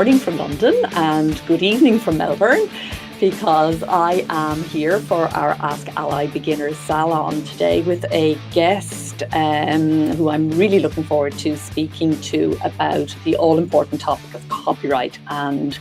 morning from London and good evening from Melbourne, because I am here for our AskALLi Beginners Salon today with a guest who I'm really looking forward to speaking to about the all-important topic of copyright. And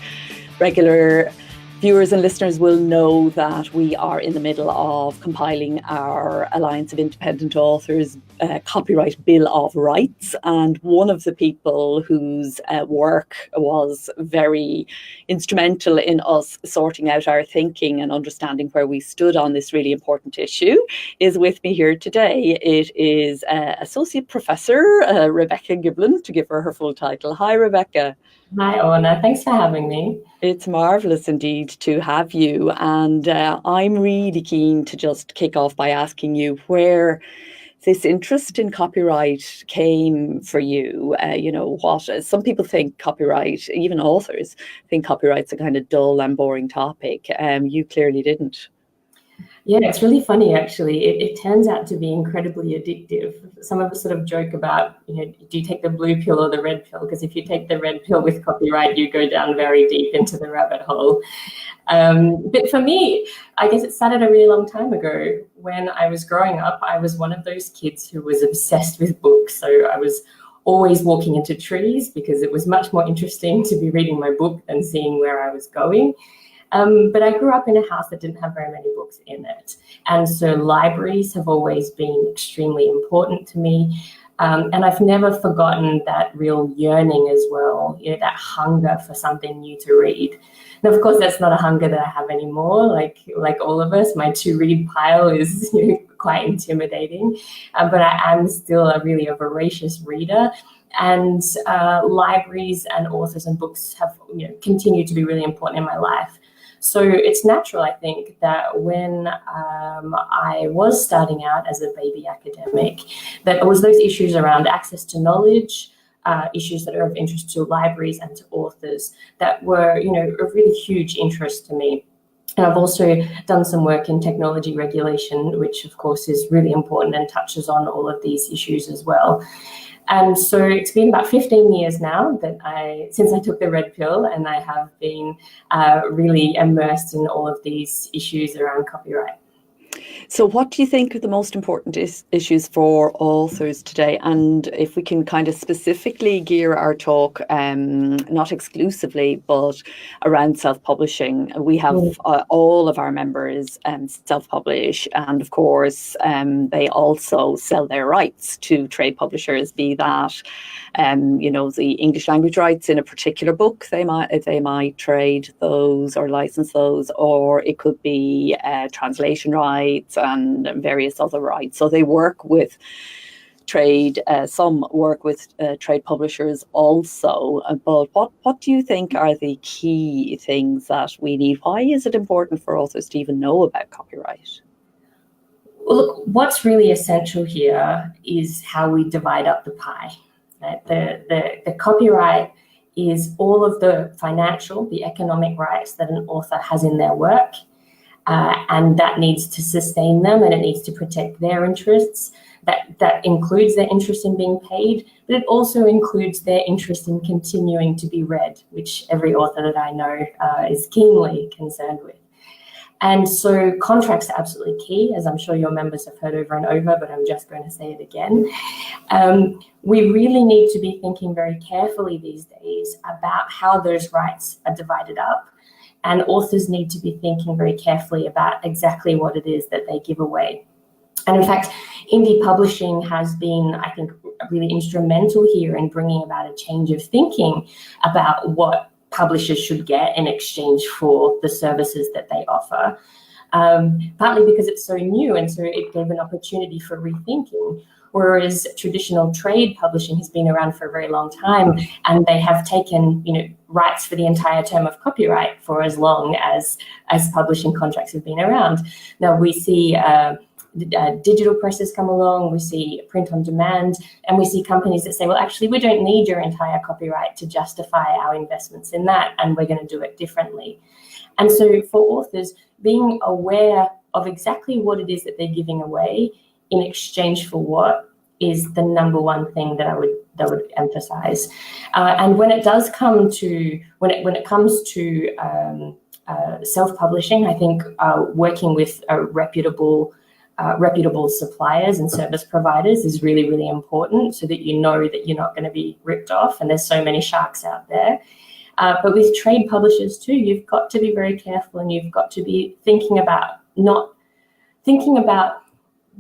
regular viewers and listeners will know that we are in the middle of compiling our Alliance of Independent Authors Copyright Bill of Rights. And one of the people whose work was very instrumental in us sorting out our thinking and understanding where we stood on this really important issue is with me here today. It is Associate Professor Rebecca Giblin, to give her her full title. Hi, Rebecca. Hi, Orna. Thanks for having me. It's marvellous indeed to have you. And I'm really keen to just kick off by asking you where this interest in copyright came for you. What some people think copyright, even authors, think copyright's a kind of dull and boring topic. You clearly didn't. Yeah, it's really funny, actually. It turns out to be incredibly addictive. Some of us sort of joke about, do you take the blue pill or the red pill? Because if you take the red pill with copyright, you go down very deep into the rabbit hole. But for me, I guess it started a really long time ago. When I was growing up, I was one of those kids who was obsessed with books. So I was always walking into trees because it was much more interesting to be reading my book than seeing where I was going. But I grew up in a house that didn't have very many books in it. And so libraries have always been extremely important to me. And I've never forgotten that real yearning as well, that hunger for something new to read. Now, of course, that's not a hunger that I have anymore. Like all of us, my to-read pile is quite intimidating. But I am still really a voracious reader. And libraries and authors and books have continued to be really important in my life. So it's natural, I think, that when I was starting out as a baby academic, that it was those issues around access to knowledge, issues that are of interest to libraries and to authors that were, a really huge interest to me. And I've also done some work in technology regulation, which of course is really important and touches on all of these issues as well. And so it's been about 15 years now since I took the red pill, and I have been really immersed in all of these issues around copyright. So what do you think are the most important issues for authors today? And if we can kind of specifically gear our talk, not exclusively, but around self-publishing. We have all of our members self-publish, and of course they also sell their rights to trade publishers, be that the English language rights in a particular book, they might trade those or license those, or it could be translation rights and various other rights. So they work with trade, some work with trade publishers also. But what do you think are the key things that we need? Why is it important for authors to even know about copyright? Well, look, what's really essential here is how we divide up the pie. Right? The copyright is all of the financial, the economic rights that an author has in their work. And that needs to sustain them, and it needs to protect their interests. That includes their interest in being paid, but it also includes their interest in continuing to be read, which every author that I know is keenly concerned with. And so contracts are absolutely key, as I'm sure your members have heard over and over, but I'm just going to say it again. We really need to be thinking very carefully these days about how those rights are divided up. And authors need to be thinking very carefully about exactly what it is that they give away. And in fact, indie publishing has been, I think, really instrumental here in bringing about a change of thinking about what publishers should get in exchange for the services that they offer, partly because it's so new, and so it gave an opportunity for rethinking. Whereas traditional trade publishing has been around for a very long time, and they have taken, rights for the entire term of copyright for as long as publishing contracts have been around. Now we see digital presses come along, we see print on demand, and we see companies that say, well, actually, we don't need your entire copyright to justify our investments in that, and we're going to do it differently. And so for authors, being aware of exactly what it is that they're giving away in exchange for what is the number one thing that emphasize. And when it does come to when it comes to self-publishing, I think working with reputable suppliers and service providers is really, really important, so that you know that you're not going to be ripped off. And there's so many sharks out there. But with trade publishers too, you've got to be very careful, and you've got to be thinking about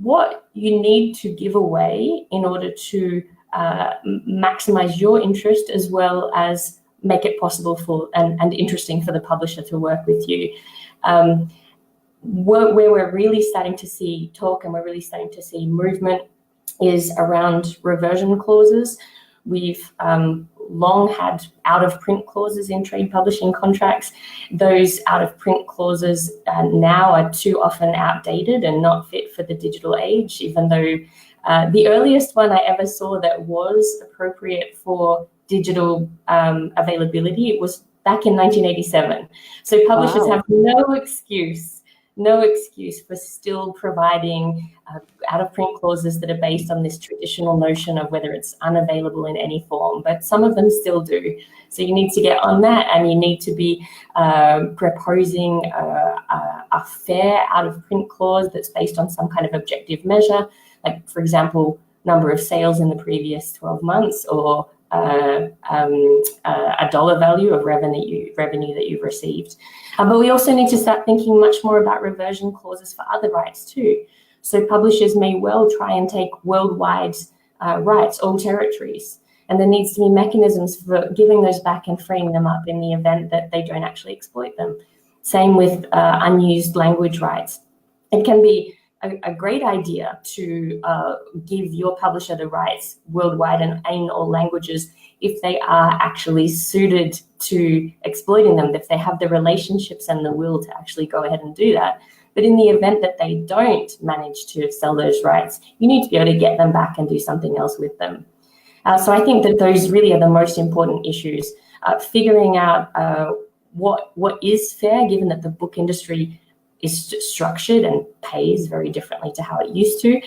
what you need to give away in order to maximize your interest, as well as make it possible for and interesting for the publisher to work with you. Where we're really starting to see talk, and we're really starting to see movement, is around reversion clauses. We've long had out-of-print clauses in trade publishing contracts. Those out-of-print clauses now are too often outdated and not fit for the digital age, even though the earliest one I ever saw that was appropriate for digital availability, it was back in 1987. So publishers have no excuse for still providing out-of-print clauses that are based on this traditional notion of whether it's unavailable in any form, but some of them still do. So you need to get on that, and you need to be proposing a fair out-of-print clause that's based on some kind of objective measure, like, for example, number of sales in the previous 12 months, or a dollar value of revenue that you've received. But we also need to start thinking much more about reversion clauses for other rights too. So publishers may well try and take worldwide rights, all territories, and there needs to be mechanisms for giving those back and freeing them up in the event that they don't actually exploit them. Same with unused language rights. It can be a great idea to give your publisher the rights worldwide and in all languages if they are actually suited to exploiting them, if they have the relationships and the will to actually go ahead and do that. But in the event that they don't manage to sell those rights, you need to be able to get them back and do something else with them. So I think that those really are the most important issues. Figuring out what is fair, given that the book industry is structured and pays very differently to how it used to,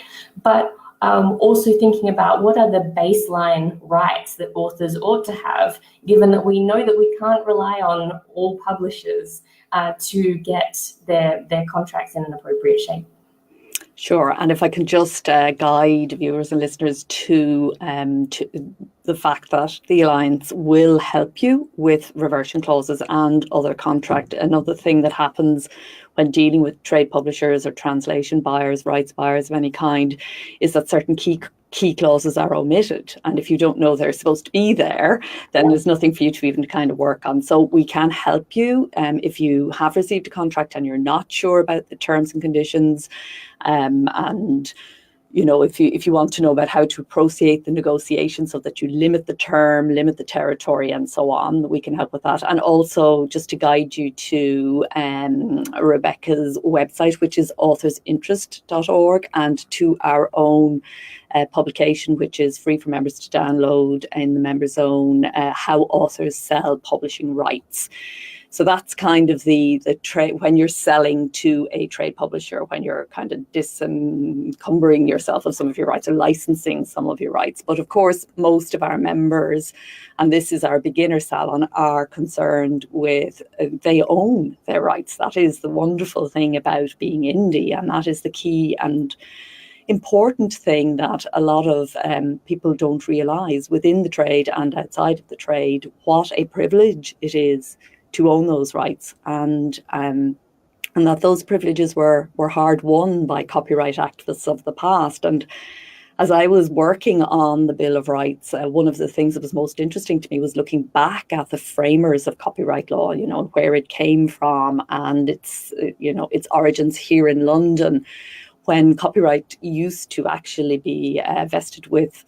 but also thinking about what are the baseline rights that authors ought to have, given that we know that we can't rely on all publishers to get their contracts in an appropriate shape. Sure, and if I can just guide viewers and listeners to the fact that the Alliance will help you with reversion clauses and other contract. Another thing that happens when dealing with trade publishers or translation buyers, rights buyers of any kind, is that certain key clauses are omitted. And if you don't know they're supposed to be there, then there's nothing for you to even kind of work on. So we can help you if you have received a contract and you're not sure about the terms and conditions, and you know, if you want to know about how to appropriate the negotiation so that you limit the term, limit the territory, and so on, we can help with that. And also just to guide you to Rebecca's website, which is authorsinterest.org, and to our own publication, which is free for members to download in the Member Zone, How Authors Sell Publishing Rights. So that's kind of the trade when you're selling to a trade publisher, when you're kind of disencumbering yourself of some of your rights or licensing some of your rights. But of course, most of our members, and this is our beginner salon, are concerned with they own their rights. That is the wonderful thing about being indie, and that is the key and important thing that a lot of people don't realise within the trade and outside of the trade, what a privilege it is to own those rights, and that those privileges were hard won by copyright activists of the past. And as I was working on the Bill of Rights, one of the things that was most interesting to me was looking back at the framers of copyright law, you know, where it came from and its origins here in London, when copyright used to actually be vested with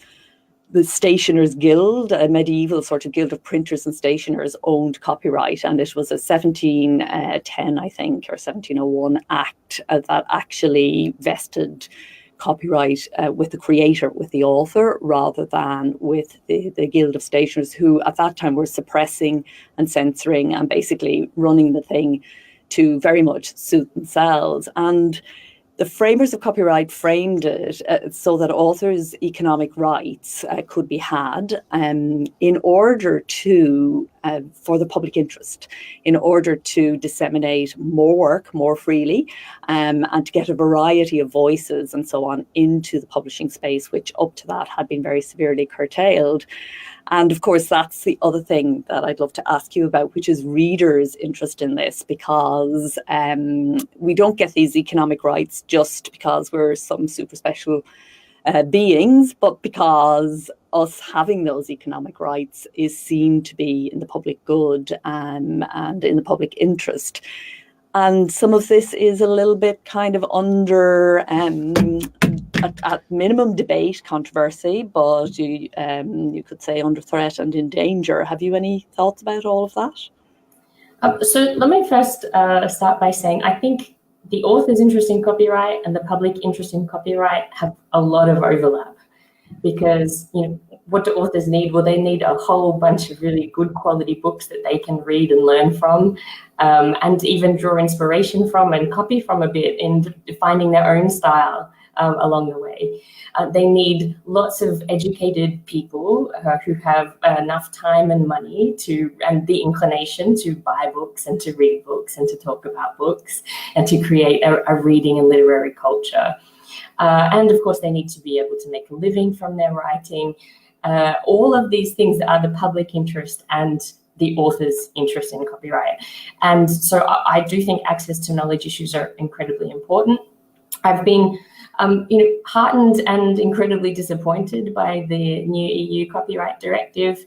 the Stationers' Guild, a medieval sort of guild of printers and stationers, owned copyright, and it was a 1710, I think, or 1701 act that actually vested copyright with the creator, with the author, rather than with the Guild of Stationers, who at that time were suppressing and censoring and basically running the thing to very much suit themselves. And the framers of copyright framed it so that authors' economic rights could be had in order to, for the public interest, in order to disseminate more work more freely, and to get a variety of voices and so on into the publishing space, which up to that had been very severely curtailed. And of course, that's the other thing that I'd love to ask you about, which is readers' interest in this, because we don't get these economic rights just because we're some super special beings, but because us having those economic rights is seen to be in the public good and in the public interest. And some of this is a little bit kind of under, at minimum, debate, controversy, but you could say under threat and in danger. Have you any thoughts about all of that? So let me first start by saying I think the author's interest in copyright and the public interest in copyright have a lot of overlap, because what do authors need? Well, they need a whole bunch of really good quality books that they can read and learn from, and even draw inspiration from and copy from a bit in finding their own style along the way. They need lots of educated people who have enough time and money and the inclination to buy books and to read books and to talk about books and to create a reading and literary culture. And of course, they need to be able to make a living from their writing. All of these things are the public interest and the author's interest in copyright. And so I do think access to knowledge issues are incredibly important. I've been heartened and incredibly disappointed by the new EU copyright directive.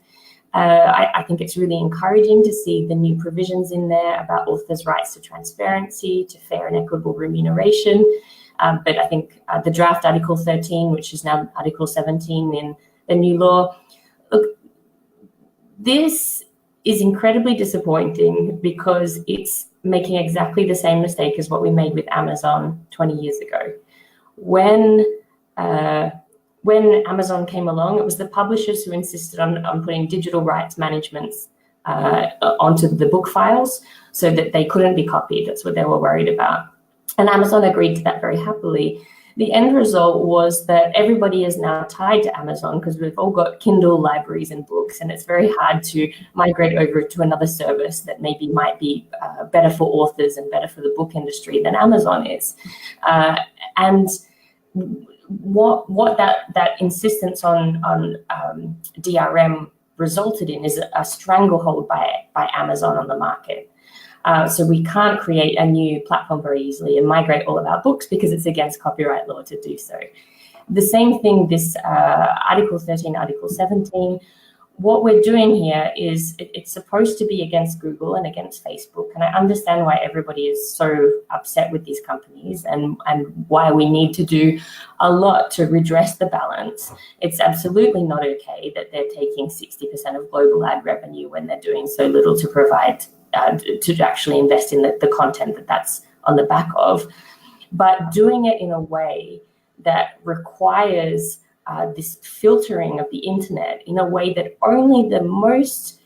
I think it's really encouraging to see the new provisions in there about authors' rights to transparency, to fair and equitable remuneration. But I think the draft Article 13, which is now Article 17 in the new law, look, this is incredibly disappointing because it's making exactly the same mistake as what we made with Amazon 20 years ago. When Amazon came along, it was the publishers who insisted on putting digital rights managements onto the book files so that they couldn't be copied. That's what they were worried about. And Amazon agreed to that very happily. The end result was that everybody is now tied to Amazon because we've all got Kindle libraries and books, and it's very hard to migrate over to another service that maybe might be better for authors and better for the book industry than Amazon is. And what that insistence on DRM resulted in is a stranglehold by Amazon on the market. So we can't create a new platform very easily and migrate all of our books because it's against copyright law to do so. The same thing, this Article 13, Article 17, what we're doing here is it's supposed to be against Google and against Facebook. And I understand why everybody is so upset with these companies and why we need to do a lot to redress the balance. It's absolutely not okay that they're taking 60% of global ad revenue when they're doing so little to provide to actually invest in the content that's on the back of, but doing it in a way that requires this filtering of the internet in a way that only the most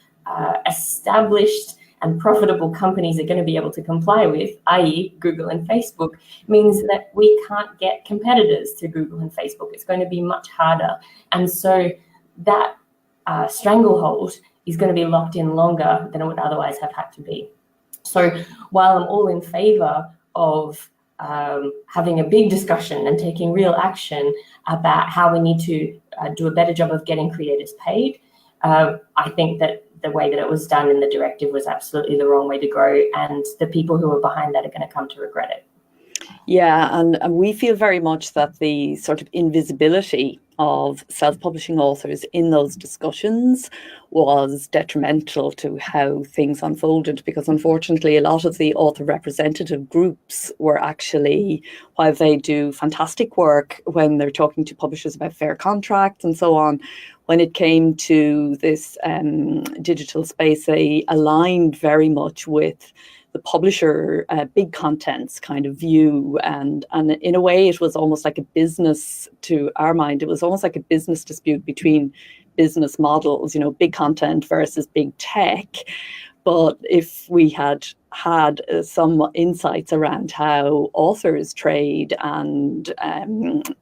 established and profitable companies are going to be able to comply with, i.e. Google and Facebook, means that we can't get competitors to Google and Facebook. It's going to be much harder. And so that stranglehold is going to be locked in longer than it would otherwise have had to be. So while I'm all in favor of having a big discussion and taking real action about how we need to do a better job of getting creators paid, I think that the way that it was done in the directive was absolutely the wrong way to go, and the people who are behind that are going to come to regret it. Yeah, and we feel very much that the sort of invisibility of self-publishing authors in those discussions was detrimental to how things unfolded, because unfortunately a lot of the author representative groups were actually, while they do fantastic work when they're talking to publishers about fair contracts and so on, when it came to this digital space, they aligned very much with the publisher big contents kind of view, and in a way it was almost like a business, to our mind, it was almost like a business dispute between business models, you know, big content versus big tech. But if we had some insights around how authors trade and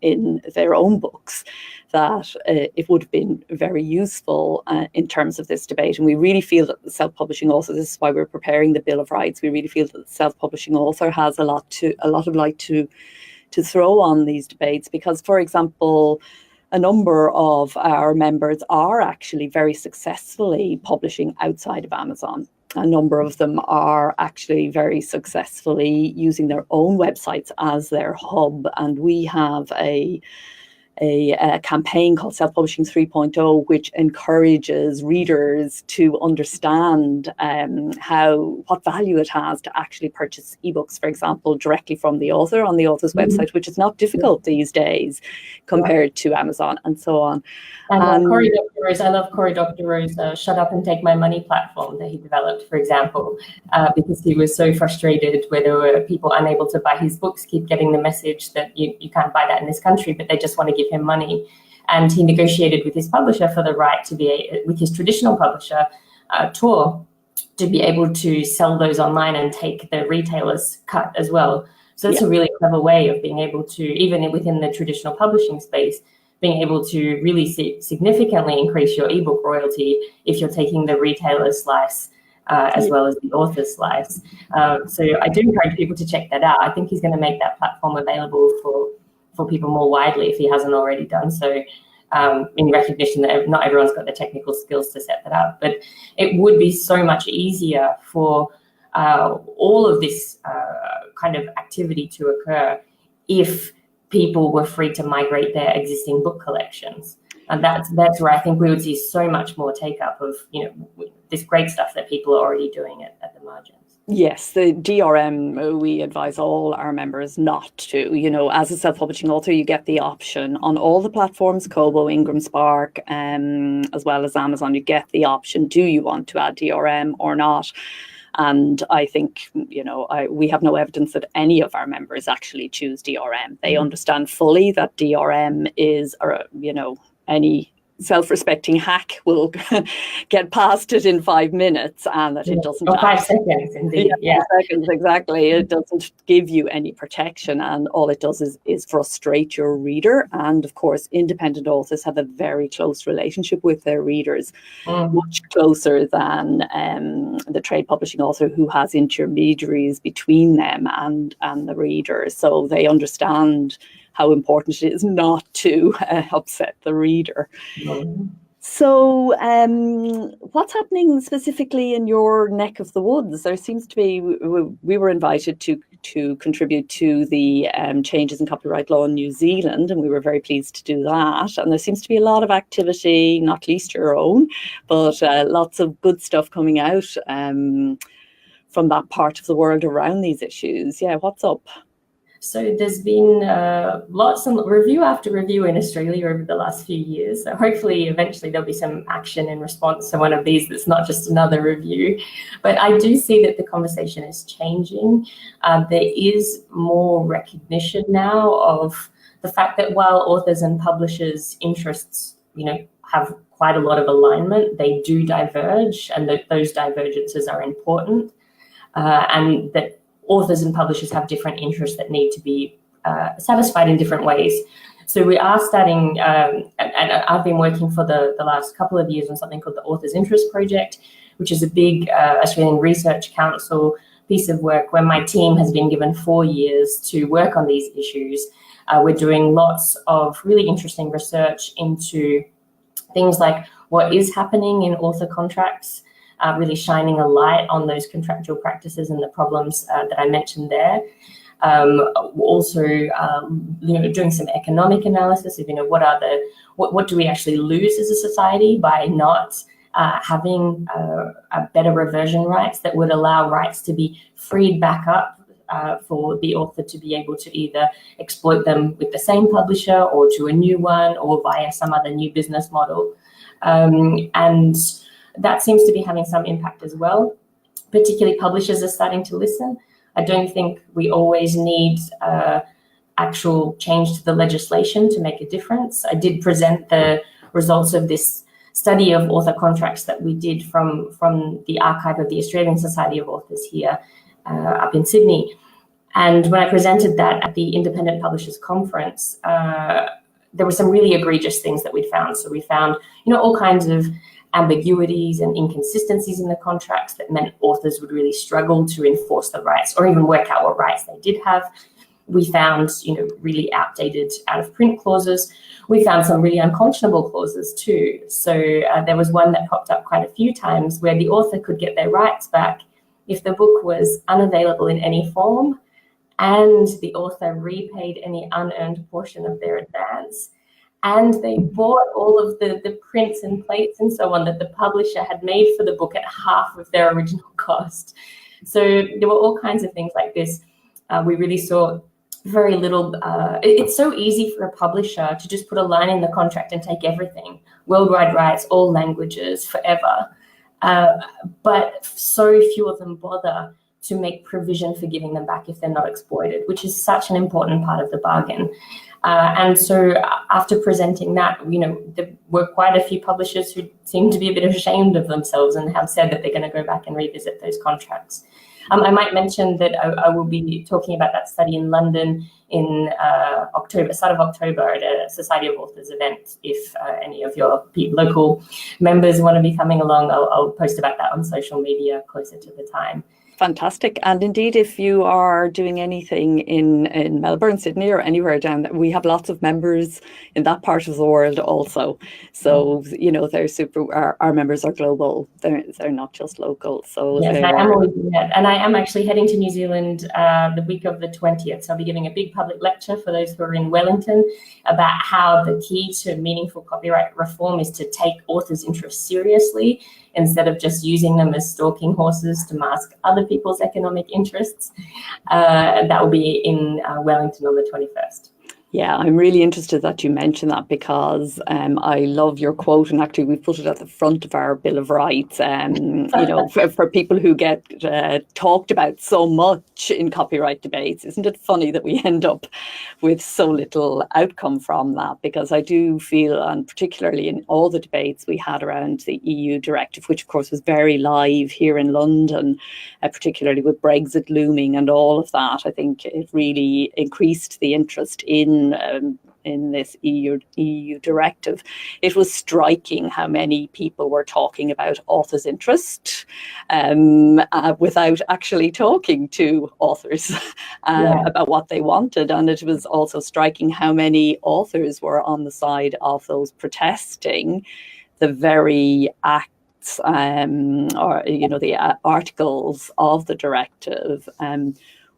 in their own books, that it would have been very useful in terms of this debate. And we really feel that the self-publishing author, this is why we're preparing the Bill of Rights, we really feel that the self-publishing author has a lot of light to throw on these debates, because, for example, a number of our members are actually very successfully publishing outside of Amazon. A number of them are actually very successfully using their own websites as their hub. And we have a campaign called Self-Publishing 3.0, which encourages readers to understand what value it has to actually purchase ebooks, for example, directly from the author on the author's website, which is not difficult these days compared to Amazon and so on. And Cory Doctorow's, I love Cory Doctorow's Shut Up and Take My Money platform that he developed, for example, because he was so frustrated where there were people unable to buy his books, keep getting the message that you can't buy that in this country, but they just want to give him money. And he negotiated with his publisher for the right to be, with his traditional publisher, Tor, to be able to sell those online and take the retailer's cut as well. So that's a really clever way of being able to, even within the traditional publishing space, being able to really significantly increase your ebook royalty if you're taking the retailer's slice as well as the author's slice. So I do encourage people to check that out. I think he's going to make that platform available for people more widely if he hasn't already done so, in recognition that not everyone's got the technical skills to set that up. But it would be so much easier for all of this kind of activity to occur if people were free to migrate their existing book collections. And that's where I think we would see so much more take up of, this great stuff that people are already doing at the margins. Yes, the DRM, we advise all our members not to. As a self-publishing author, you get the option on all the platforms, Kobo, Ingram Spark, as well as Amazon. You get the option, do you want to add DRM or not? And I think, we have no evidence that any of our members actually choose DRM. They understand fully that DRM is, any self-respecting hack will get past it in 5 minutes, and that it doesn't. 5 seconds, indeed. 5 seconds, exactly. It doesn't give you any protection, and all it does is frustrate your reader. And of course, independent authors have a very close relationship with their readers, much closer than the trade publishing author, who has intermediaries between them and the reader. So they understand how important it is not to upset the reader. So what's happening specifically in your neck of the woods? There seems to be, we were invited to contribute to the changes in copyright law in New Zealand, and we were very pleased to do that. And there seems to be a lot of activity, not least your own, but lots of good stuff coming out from that part of the world around these issues. Yeah, what's up? So there's been lots of review after review in Australia over the last few years. So hopefully, eventually, there'll be some action in response to one of these that's not just another review. But I do see that the conversation is changing. There is more recognition now of the fact that while authors and publishers' interests, have quite a lot of alignment, they do diverge, and that those divergences are important, and that authors and publishers have different interests that need to be satisfied in different ways. So we are starting, and I've been working for the last couple of years on something called the Authors Interest Project, which is a big Australian Research Council piece of work where my team has been given 4 years to work on these issues. We're doing lots of really interesting research into things like what is happening in author contracts, really shining a light on those contractual practices and the problems that I mentioned there. Also, doing some economic analysis of, what do we actually lose as a society by not having better reversion rights that would allow rights to be freed back up for the author to be able to either exploit them with the same publisher or to a new one or via some other new business model. And that seems to be having some impact as well. Particularly publishers are starting to listen. I don't think we always need actual change to the legislation to make a difference. I did present the results of this study of author contracts that we did from the archive of the Australian Society of Authors here up in Sydney. And when I presented that at the Independent Publishers Conference, there were some really egregious things that we found. So we found, all kinds of ambiguities and inconsistencies in the contracts that meant authors would really struggle to enforce the rights or even work out what rights they did have. We found, really outdated out-of-print clauses. We found some really unconscionable clauses too. So there was one that popped up quite a few times where the author could get their rights back if the book was unavailable in any form and the author repaid any unearned portion of their advance. And they bought all of the prints and plates and so on that the publisher had made for the book at half of their original cost. So there were all kinds of things like this. We really saw very little. It's so easy for a publisher to just put a line in the contract and take everything, worldwide rights, all languages, forever. But so few of them bother to make provision for giving them back if they're not exploited, which is such an important part of the bargain. And so after presenting that, there were quite a few publishers who seemed to be a bit ashamed of themselves and have said that they're going to go back and revisit those contracts. I might mention that I will be talking about that study in London in October, start of October, at a Society of Authors event. If any of your local members want to be coming along, I'll post about that on social media closer to the time. Fantastic. And indeed, if you are doing anything in Melbourne, Sydney, or anywhere down there, we have lots of members in that part of the world also. So, they're super, our members are global. They're not just local. So yes, I am always doing that. And I am actually heading to New Zealand the week of the 20th. So I'll be giving a big public lecture for those who are in Wellington about how the key to meaningful copyright reform is to take authors' interests seriously, instead of just using them as stalking horses to mask other people's economic interests. That will be in Wellington on the 21st. Yeah, I'm really interested that you mentioned that, because I love your quote, and actually we put it at the front of our Bill of Rights. For people who get talked about so much in copyright debates, isn't it funny that we end up with so little outcome from that? Because I do feel, and particularly in all the debates we had around the EU directive, which of course was very live here in London, particularly with Brexit looming and all of that, I think it really increased the interest in this EU directive. It was striking how many people were talking about authors' interest without actually talking to authors about what they wanted. And it was also striking how many authors were on the side of those protesting the very acts or the articles of the directive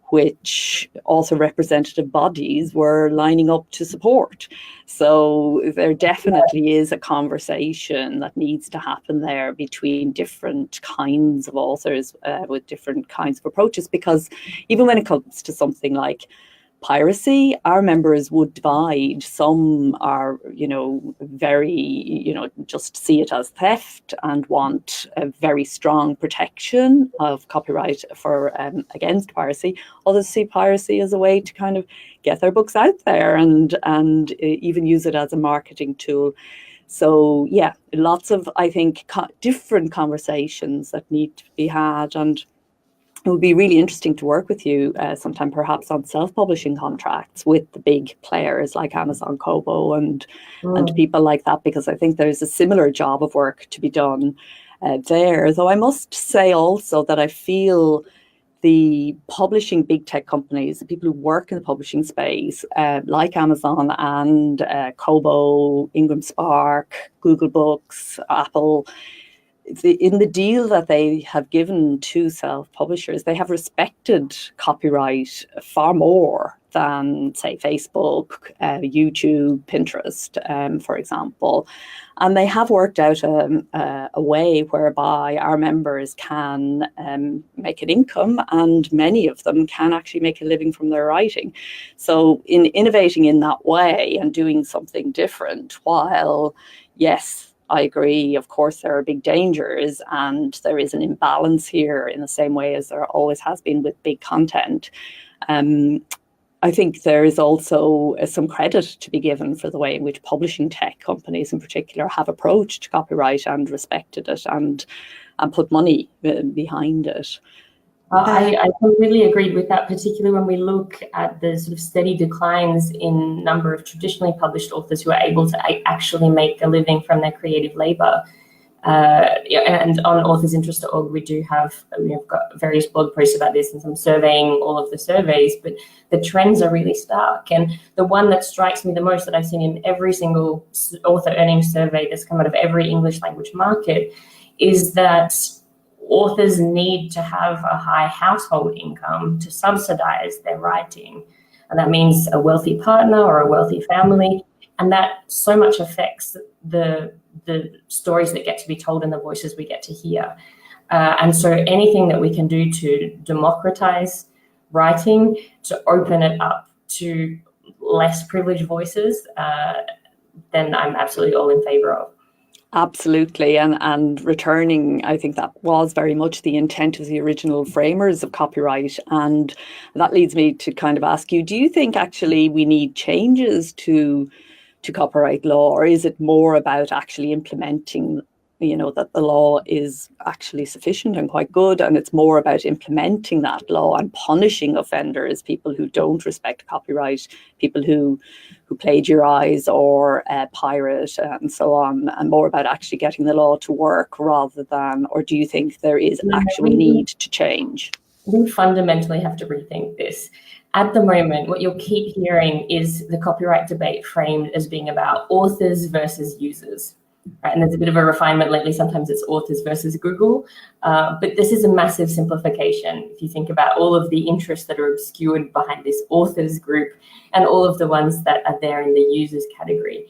which also representative bodies were lining up to support. So there definitely is a conversation that needs to happen there between different kinds of authors with different kinds of approaches, because even when it comes to something like piracy, our members would divide. Some are, very, just see it as theft and want a very strong protection of copyright for against piracy. Others see piracy as a way to kind of get their books out there and even use it as a marketing tool. So yeah, lots of, I think, different conversations that need to be had, and it would be really interesting to work with you sometime, perhaps on self-publishing contracts with the big players like Amazon, Kobo, and people like that, because I think there's a similar job of work to be done there. Though I must say also that I feel the publishing big tech companies, the people who work in the publishing space, like Amazon and Kobo, Ingram Spark, Google Books, Apple, in the deal that they have given to self-publishers, they have respected copyright far more than, say, Facebook, YouTube, Pinterest, for example. And they have worked out a way whereby our members can make an income, and many of them can actually make a living from their writing. So in innovating in that way and doing something different, while, yes, I agree, of course, there are big dangers, and there is an imbalance here in the same way as there always has been with big content. I think there is also some credit to be given for the way in which publishing tech companies in particular have approached copyright and respected it and put money behind it. I completely agree with that, particularly when we look at the sort of steady declines in number of traditionally published authors who are able to actually make a living from their creative labor. And on authorsinterest.org, we've got various blog posts about this, and I'm surveying all of the surveys, but the trends are really stark. And the one that strikes me the most that I've seen in every single author earnings survey that's come out of every English language market is that authors need to have a high household income to subsidize their writing. And that means a wealthy partner or a wealthy family. And that so much affects the stories that get to be told and the voices we get to hear. And so anything that we can do to democratize writing, to open it up to less privileged voices, then I'm absolutely all in favor of. Absolutely. And returning, I think that was very much the intent of the original framers of copyright. And that leads me to kind of ask you, do you think actually we need changes to copyright law, or is it more about actually implementing, that the law is actually sufficient and quite good, and it's more about implementing that law and punishing offenders, people who don't respect copyright, people who plagiarize or pirate and so on, and more about actually getting the law to work rather than, or do you think there is actual need to change? We fundamentally have to rethink this. At the moment, what you'll keep hearing is the copyright debate framed as being about authors versus users. Right? And there's a bit of a refinement lately. Sometimes it's authors versus Google. But this is a massive simplification. If you think about all of the interests that are obscured behind this authors group and all of the ones that are there in the users category,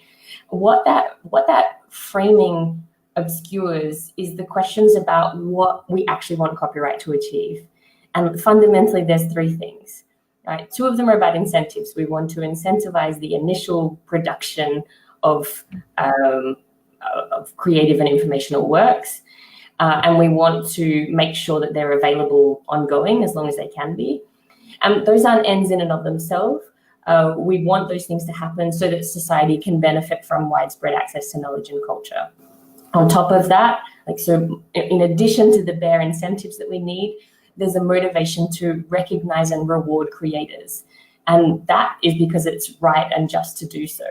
what that framing obscures is the questions about what we actually want copyright to achieve. And fundamentally, there's three things. Right? Two of them are about incentives. We want to incentivize the initial production of creative and informational works. And we want to make sure that they're available ongoing as long as they can be. And those aren't ends in and of themselves. We want those things to happen so that society can benefit from widespread access to knowledge and culture. On top of that, in addition to the bare incentives that we need, there's a motivation to recognize and reward creators. And that is because it's right and just to do so.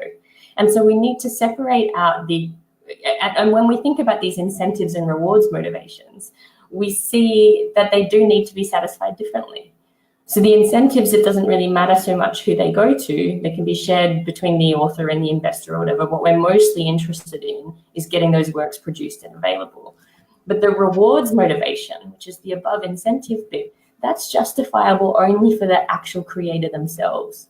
And so we need to separate out and when we think about these incentives and rewards motivations, we see that they do need to be satisfied differently. So the incentives, it doesn't really matter so much who they go to. They can be shared between the author and the investor or whatever. What we're mostly interested in is getting those works produced and available. But the rewards motivation, which is the above incentive bit, that's justifiable only for the actual creator themselves.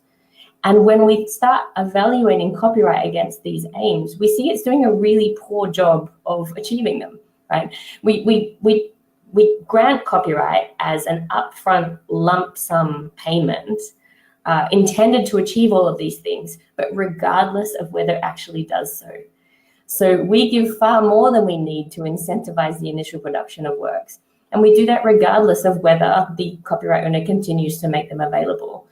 And when we start evaluating copyright against these aims, we see it's doing a really poor job of achieving them, right? We grant copyright as an upfront lump sum payment intended to achieve all of these things, but regardless of whether it actually does so. So we give far more than we need to incentivize the initial production of works. And we do that regardless of whether the copyright owner continues to make them available.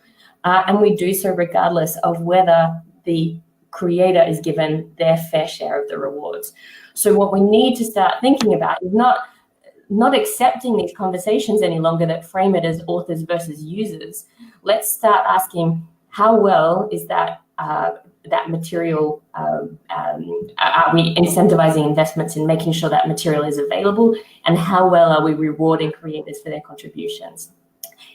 And we do so regardless of whether the creator is given their fair share of the rewards. So what we need to start thinking about is not accepting these conversations any longer that frame it as authors versus users. Let's start asking, how well is that material, are we incentivizing investments in making sure that material is available, and how well are we rewarding creators for their contributions?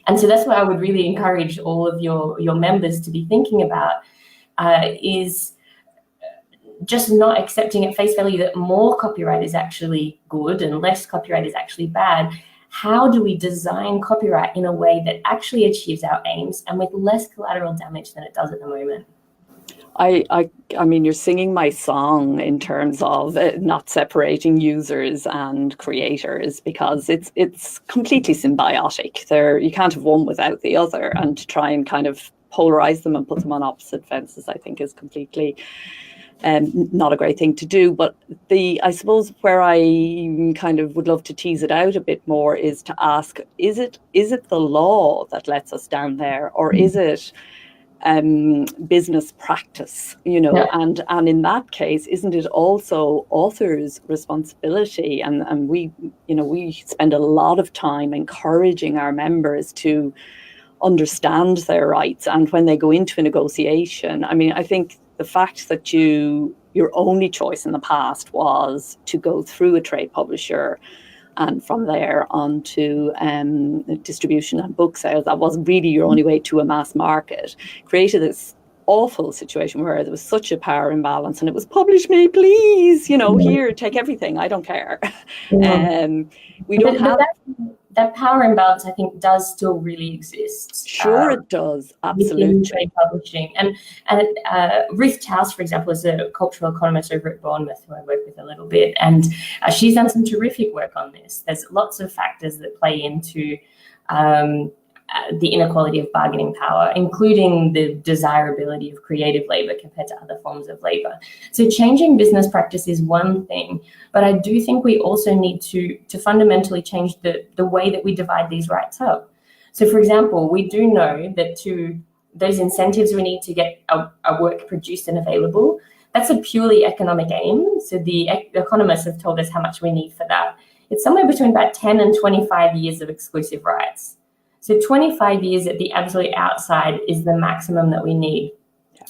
And so that's what I would really encourage all of your members to be thinking about, is just not accepting at face value that more copyright is actually good and less copyright is actually bad. How do we design copyright in a way that actually achieves our aims and with less collateral damage than it does at the moment? I mean, you're singing my song in terms of not separating users and creators, because it's completely symbiotic. You can't have one without the other, and to try and kind of polarize them and put them on opposite fences, I think, is completely not a great thing to do. But I suppose where I kind of would love to tease it out a bit more is to ask, is it the law that lets us down there, or is it business practice, and in that case, isn't it also authors' responsibility? And we spend a lot of time encouraging our members to understand their rights, and when they go into a negotiation, I think the fact that your only choice in the past was to go through a trade publisher and from there on to distribution and book sales, that was really your only way to a mass market, created this awful situation where there was such a power imbalance, and it was publish me, please, here, take everything, I don't care. We don't have that power imbalance, I think, does still really exist. Sure, it does. Absolutely. Within trade publishing. And Ruth Taus, for example, is a cultural economist over at Bournemouth, who I work with a little bit. And she's done some terrific work on this. There's lots of factors that play into the inequality of bargaining power, including the desirability of creative labor compared to other forms of labor. So changing business practice is one thing, but I do think we also need to fundamentally change the way that we divide these rights up. So, for example, we do know that to those incentives we need to get our work produced and available, that's a purely economic aim. So the economists have told us how much we need for that. It's somewhere between about 10 and 25 years of exclusive rights. So 25 years at the absolute outside is the maximum that we need.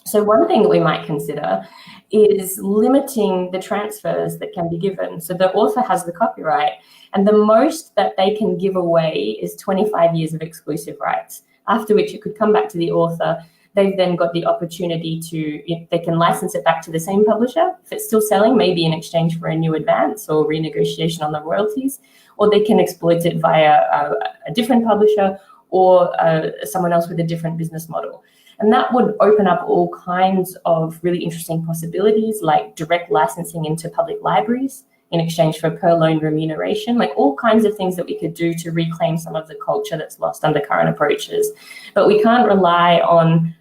So one thing that we might consider is limiting the transfers that can be given. So the author has the copyright, and the most that they can give away is 25 years of exclusive rights, after which it could come back to the author. They've then got the opportunity they can license it back to the same publisher if it's still selling, maybe in exchange for a new advance or renegotiation on the royalties, or they can exploit it via a different publisher or someone else with a different business model. And that would open up all kinds of really interesting possibilities, like direct licensing into public libraries in exchange for per loan remuneration, like all kinds of things that we could do to reclaim some of the culture that's lost under current approaches. But we can't rely on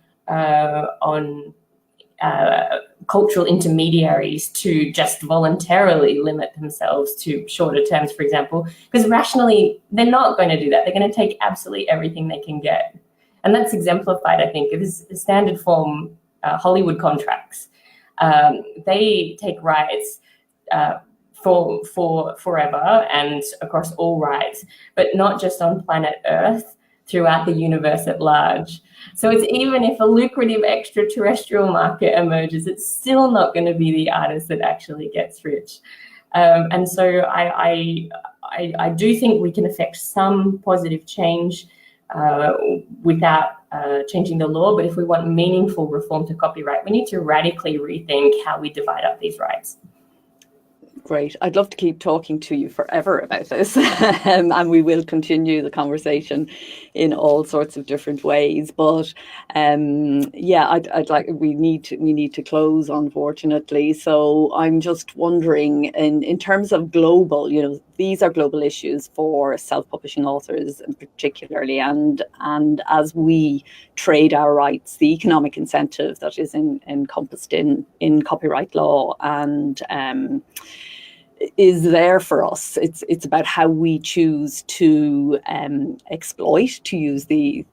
cultural intermediaries to just voluntarily limit themselves to shorter terms, for example, because rationally, they're not going to do that. They're going to take absolutely everything they can get. And that's exemplified, I think, is standard form Hollywood contracts. They take rights for forever and across all rights, but not just on planet Earth, throughout the universe at large. So it's even if a lucrative extraterrestrial market emerges, it's still not going to be the artist that actually gets rich. And so I do think we can affect some positive change without changing the law. But if we want meaningful reform to copyright, we need to radically rethink how we divide up these rights. Great. I'd love to keep talking to you forever about this, and we will continue the conversation in all sorts of different ways. But I'd like we need to close, unfortunately. So I'm just wondering, in terms of global, these are global issues for self-publishing authors, particularly, and as we trade our rights, the economic incentive that is encompassed in copyright law and is there for us. It's about how we choose to exploit, to use the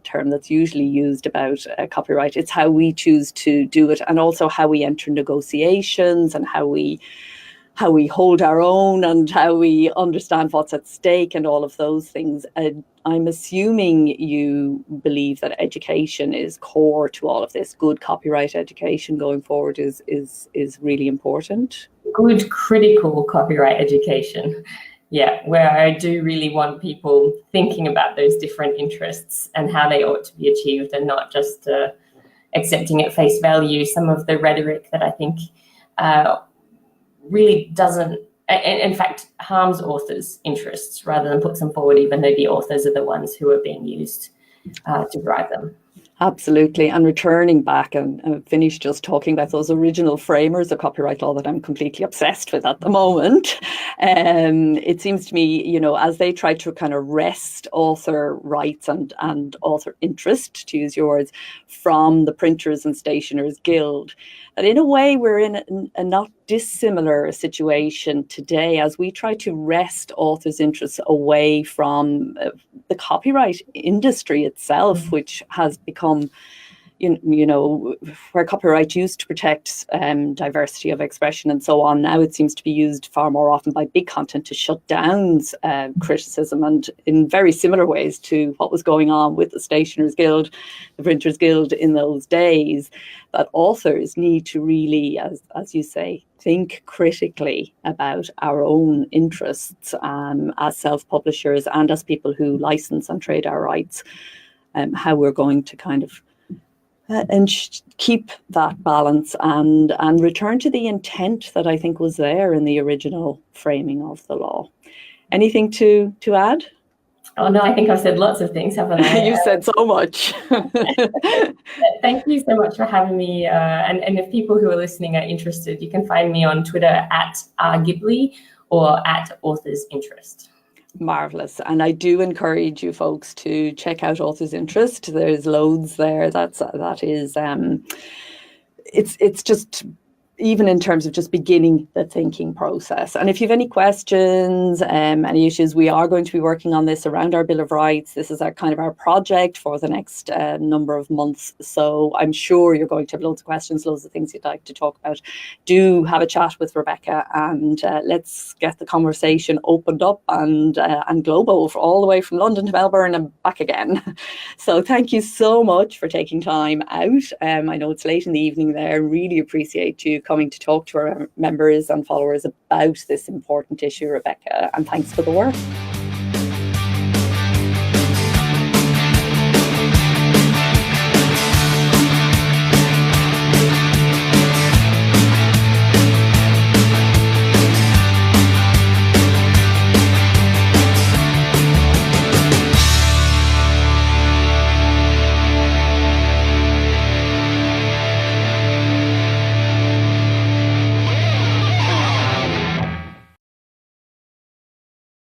term that's usually used about copyright. It's how we choose to do it, and also how we enter negotiations, and how we hold our own, and how we understand what's at stake, and all of those things. I'm assuming you believe that education is core to all of this. Good copyright education going forward is really important. Good critical copyright education. Yeah, where I do really want people thinking about those different interests and how they ought to be achieved, and not just accepting at face value some of the rhetoric that I think really doesn't, in fact, harms authors' interests rather than puts them forward, even though the authors are the ones who are being used to drive them. Absolutely. And returning back and finish just talking about those original framers of copyright law that I'm completely obsessed with at the moment. It seems to me, as they try to kind of wrest author rights and author interest, to use your words, from the Printers and Stationers Guild, that in a way we're in a not dissimilar situation today as we try to wrest authors' interests away from the copyright industry itself, which has become you know, where copyright used to protect diversity of expression and so on, now it seems to be used far more often by big content to shut down criticism, and in very similar ways to what was going on with the Stationers Guild, the Printers Guild in those days, that authors need to really, as you say, think critically about our own interests as self-publishers and as people who license and trade our rights, how we're going to kind of and keep that balance and return to the intent that I think was there in the original framing of the law. Anything to add? Oh no, I think I've said lots of things, haven't I? You've said so much. Thank you so much for having me. And if people who are listening are interested, you can find me on Twitter at Giblin or at Authors Interest. Marvelous. And I do encourage you folks to check out Authors Interest. There's loads there. That is it's just, even in terms of just beginning the thinking process. And if you have any questions, any issues, we are going to be working on this around our Bill of Rights. This is our kind of our project for the next number of months. So I'm sure you're going to have loads of questions, loads of things you'd like to talk about. Do have a chat with Rebecca, and let's get the conversation opened up and global, for all the way from London to Melbourne and back again. So thank you so much for taking time out. I know it's late in the evening there. Really appreciate you coming to talk to our members and followers about this important issue, Rebecca, and thanks for the work.